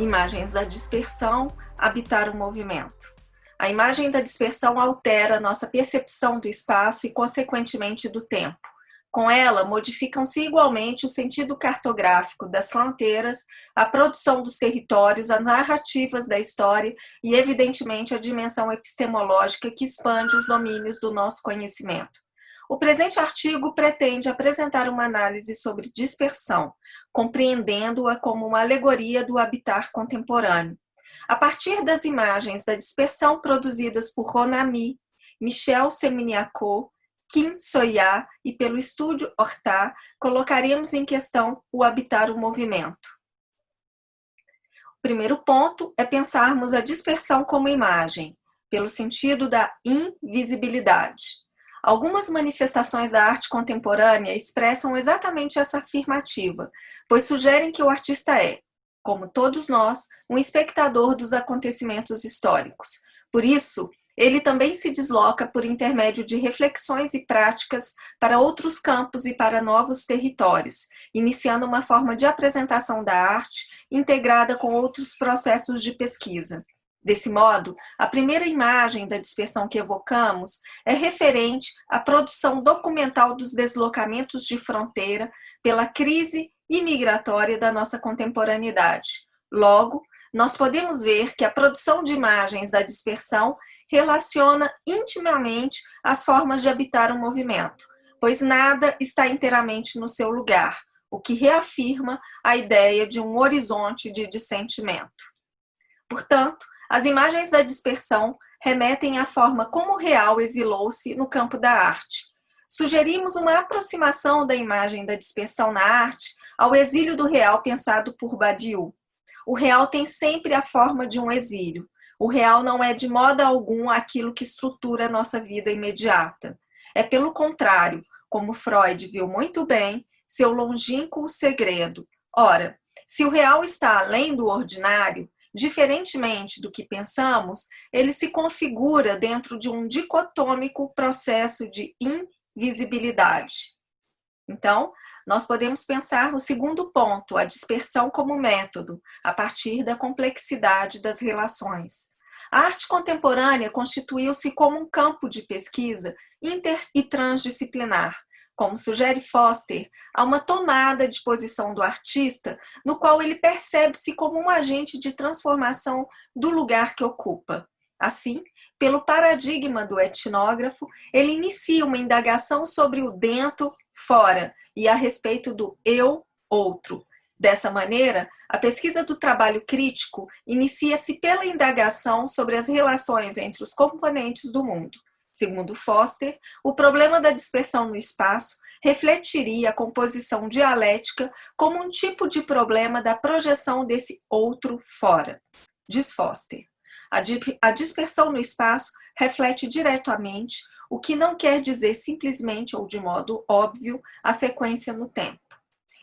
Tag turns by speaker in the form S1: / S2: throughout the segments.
S1: Imagens da dispersão, habitar o movimento. A imagem da dispersão altera nossa percepção do espaço e, consequentemente, do tempo. Com ela, modificam-se igualmente o sentido cartográfico das fronteiras, a produção dos territórios, as narrativas da história e, evidentemente, a dimensão epistemológica que expande os domínios do nosso conhecimento. O presente artigo pretende apresentar uma análise sobre dispersão, compreendendo-a como uma alegoria do habitar contemporâneo. A partir das imagens da dispersão produzidas por Ronami, Michel Seminiaco, Kim Soya e pelo Estúdio Horta, colocaremos em questão o habitar o movimento. O primeiro ponto é pensarmos a dispersão como imagem, pelo sentido da invisibilidade. Algumas manifestações da arte contemporânea expressam exatamente essa afirmativa, pois sugerem que o artista é, como todos nós, um espectador dos acontecimentos históricos. Por isso, ele também se desloca por intermédio de reflexões e práticas para outros campos e para novos territórios, iniciando uma forma de apresentação da arte integrada com outros processos de pesquisa. Desse modo, a primeira imagem da dispersão que evocamos é referente à produção documental dos deslocamentos de fronteira pela crise imigratória da nossa contemporaneidade. Logo, nós podemos ver que a produção de imagens da dispersão relaciona intimamente as formas de habitar o movimento, pois nada está inteiramente no seu lugar, o que reafirma a ideia de um horizonte de dissentimento. Portanto, as imagens da dispersão remetem à forma como o real exilou-se no campo da arte. Sugerimos uma aproximação da imagem da dispersão na arte ao exílio do real pensado por Badiou. O real tem sempre a forma de um exílio. O real não é de modo algum aquilo que estrutura a nossa vida imediata. É pelo contrário, como Freud viu muito bem, seu longínquo segredo. Ora, se o real está além do ordinário, diferentemente do que pensamos, ele se configura dentro de um dicotômico processo de invisibilidade. Então, nós podemos pensar no segundo ponto, a dispersão como método, a partir da complexidade das relações. A arte contemporânea constituiu-se como um campo de pesquisa inter- e transdisciplinar. Como sugere Foster, há uma tomada de posição do artista no qual ele percebe-se como um agente de transformação do lugar que ocupa. Assim, pelo paradigma do etnógrafo, ele inicia uma indagação sobre o dentro, fora e a respeito do eu, outro. Dessa maneira, a pesquisa do trabalho crítico inicia-se pela indagação sobre as relações entre os componentes do mundo. Segundo Foster, o problema da dispersão no espaço refletiria a composição dialética como um tipo de problema da projeção desse outro fora. Diz Foster, a dispersão no espaço reflete diretamente, o que não quer dizer simplesmente ou de modo óbvio, a sequência no tempo.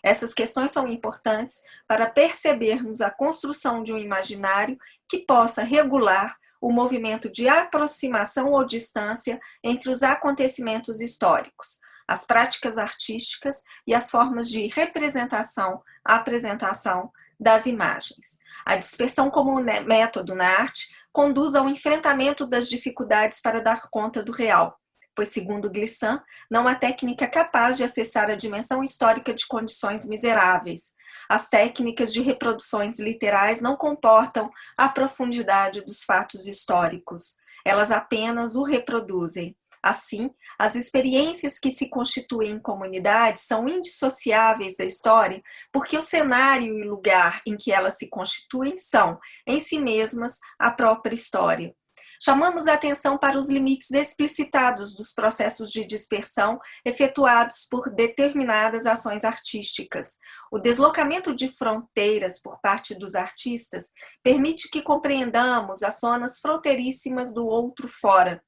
S1: Essas questões são importantes para percebermos a construção de um imaginário que possa regular o movimento de aproximação ou distância entre os acontecimentos históricos, as práticas artísticas e as formas de representação, apresentação das imagens. A dispersão como método na arte conduz ao enfrentamento das dificuldades para dar conta do real, pois, segundo Glissant, não há técnica capaz de acessar a dimensão histórica de condições miseráveis. As técnicas de reproduções literais não comportam a profundidade dos fatos históricos. Elas apenas o reproduzem. Assim, as experiências que se constituem em comunidade são indissociáveis da história, porque o cenário e lugar em que elas se constituem são, em si mesmas, a própria história. Chamamos a atenção para os limites explicitados dos processos de dispersão efetuados por determinadas ações artísticas. O deslocamento de fronteiras por parte dos artistas permite que compreendamos as zonas fronteiríssimas do outro fora.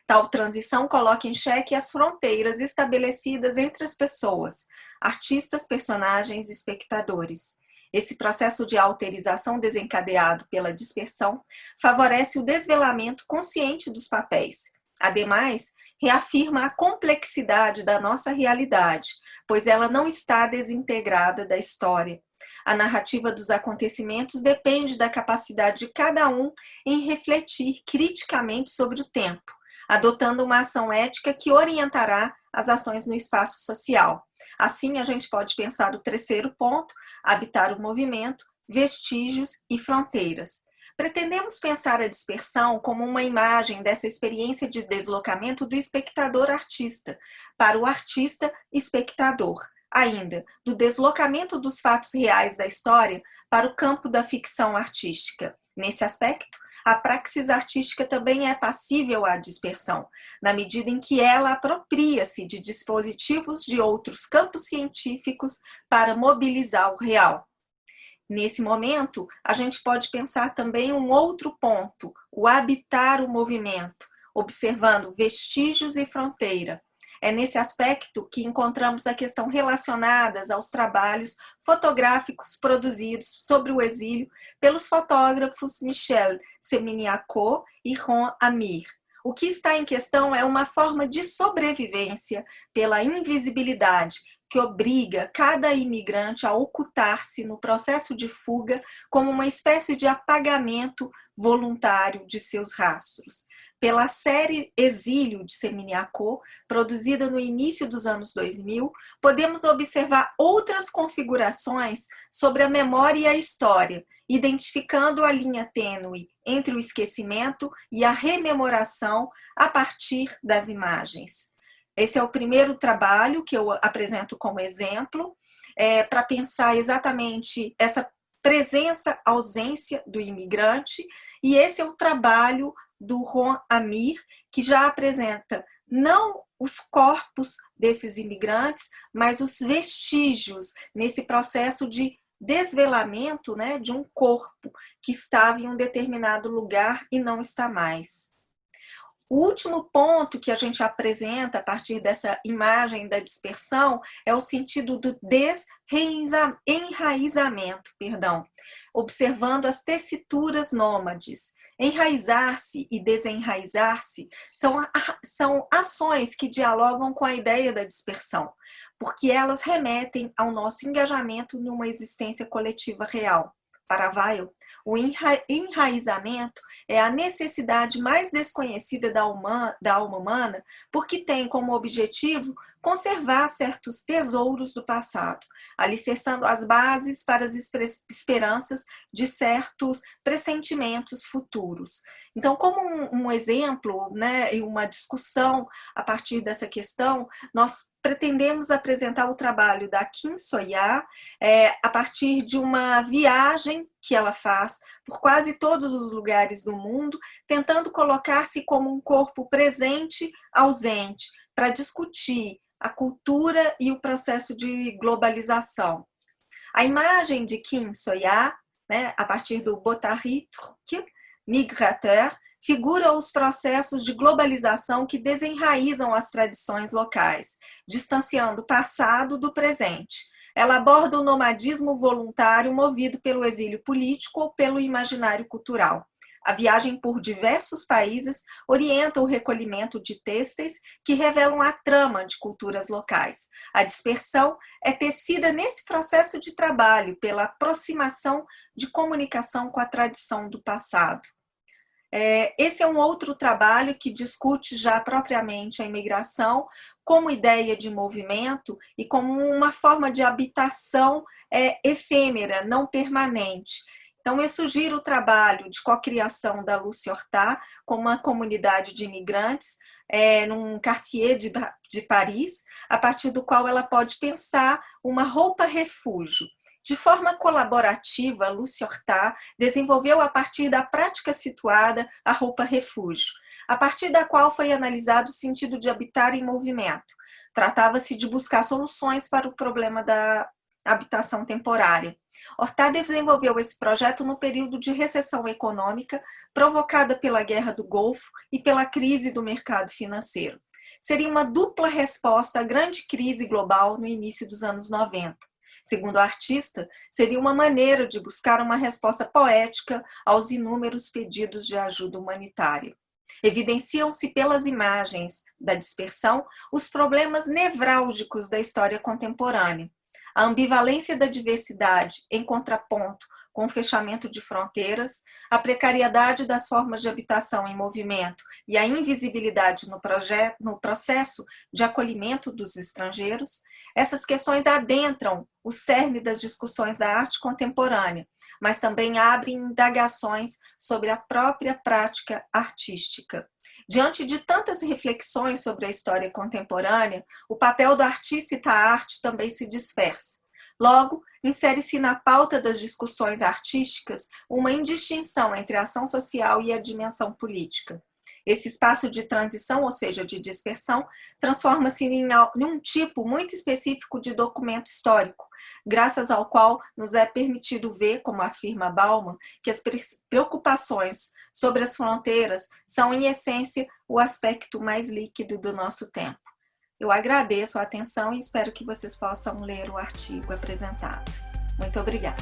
S1: Tal transição coloca em xeque as fronteiras estabelecidas entre as pessoas, artistas, personagens e espectadores. Esse processo de alterização desencadeado pela dispersão favorece o desvelamento consciente dos papéis. Ademais, reafirma a complexidade da nossa realidade, pois ela não está desintegrada da história. A narrativa dos acontecimentos depende da capacidade de cada um em refletir criticamente sobre o tempo, adotando uma ação ética que orientará as ações no espaço social. Assim, a gente pode pensar o terceiro ponto, habitar o movimento, vestígios e fronteiras. Pretendemos pensar a dispersão como uma imagem dessa experiência de deslocamento do espectador-artista para o artista-espectador, ainda do deslocamento dos fatos reais da história para o campo da ficção artística. Nesse aspecto, a praxis artística também é passível à dispersão, na medida em que ela apropria-se de dispositivos de outros campos científicos para mobilizar o real. Nesse momento, a gente pode pensar também um outro ponto, o habitar o movimento, observando vestígios e fronteira. É nesse aspecto que encontramos a questão relacionadas aos trabalhos fotográficos produzidos sobre o exílio pelos fotógrafos Michel Seminiacot e Ron Amir. O que está em questão é uma forma de sobrevivência pela invisibilidade, que obriga cada imigrante a ocultar-se no processo de fuga como uma espécie de apagamento voluntário de seus rastros. Pela série Exílio de Seminiacot, produzida no início dos anos 2000, podemos observar outras configurações sobre a memória e a história, identificando a linha tênue entre o esquecimento e a rememoração a partir das imagens. Esse é o primeiro trabalho que eu apresento como exemplo, para pensar exatamente essa presença, ausência do imigrante, e esse é o trabalho do Ron Amir, que já apresenta não os corpos desses imigrantes, mas os vestígios nesse processo de desvelamento, né, de um corpo que estava em um determinado lugar e não está mais. O último ponto que a gente apresenta a partir dessa imagem da dispersão é o sentido do desenraizamento, observando as tessituras nômades. Enraizar-se e desenraizar-se são ações que dialogam com a ideia da dispersão, porque elas remetem ao nosso engajamento numa existência coletiva real. Para Weil, o enraizamento é a necessidade mais desconhecida da alma humana, porque tem como objetivo conservar certos tesouros do passado, alicerçando as bases para as esperanças de certos pressentimentos futuros. Então, como um exemplo, né, e uma discussão a partir dessa questão, nós pretendemos apresentar o trabalho da Kim So-ya a partir de uma viagem que ela faz por quase todos os lugares do mundo, tentando colocar-se como um corpo presente, ausente, para discutir a cultura e o processo de globalização. A imagem de Kim So-ya, né, a partir do Botahi-Truc migrateur, figura os processos de globalização que desenraizam as tradições locais, distanciando o passado do presente. Ela aborda o nomadismo voluntário movido pelo exílio político ou pelo imaginário cultural. A viagem por diversos países orienta o recolhimento de têxteis que revelam a trama de culturas locais. A dispersão é tecida nesse processo de trabalho pela aproximação de comunicação com a tradição do passado. Esse é um outro trabalho que discute já propriamente a imigração como ideia de movimento e como uma forma de habitação efêmera, não permanente. Então, eu sugiro o trabalho de cocriação da Lucy Horta com uma comunidade de imigrantes num quartier de Paris, a partir do qual ela pode pensar uma roupa-refúgio. De forma colaborativa, Lucy Horta desenvolveu a partir da prática situada a roupa-refúgio, a partir da qual foi analisado o sentido de habitar em movimento. Tratava-se de buscar soluções para o problema da habitação temporária. Horta desenvolveu esse projeto no período de recessão econômica provocada pela Guerra do Golfo e pela crise do mercado financeiro. Seria uma dupla resposta à grande crise global no início dos anos 90. Segundo a artista, seria uma maneira de buscar uma resposta poética aos inúmeros pedidos de ajuda humanitária. Evidenciam-se pelas imagens da dispersão os problemas nevrálgicos da história contemporânea. a ambivalência da diversidade em contraponto com o fechamento de fronteiras, a precariedade das formas de habitação em movimento e a invisibilidade no processo de acolhimento dos estrangeiros, essas questões adentram o cerne das discussões da arte contemporânea, mas também abrem indagações sobre a própria prática artística. Diante de tantas reflexões sobre a história contemporânea, o papel do artista e da arte também se dispersa. Logo, insere-se na pauta das discussões artísticas uma indistinção entre a ação social e a dimensão política. Esse espaço de transição, ou seja, de dispersão, transforma-se em um tipo muito específico de documento histórico, graças ao qual nos é permitido ver, como afirma Bauman, que as preocupações sobre as fronteiras são, em essência, o aspecto mais líquido do nosso tempo. Eu agradeço a atenção e espero que vocês possam ler o artigo apresentado. Muito obrigada.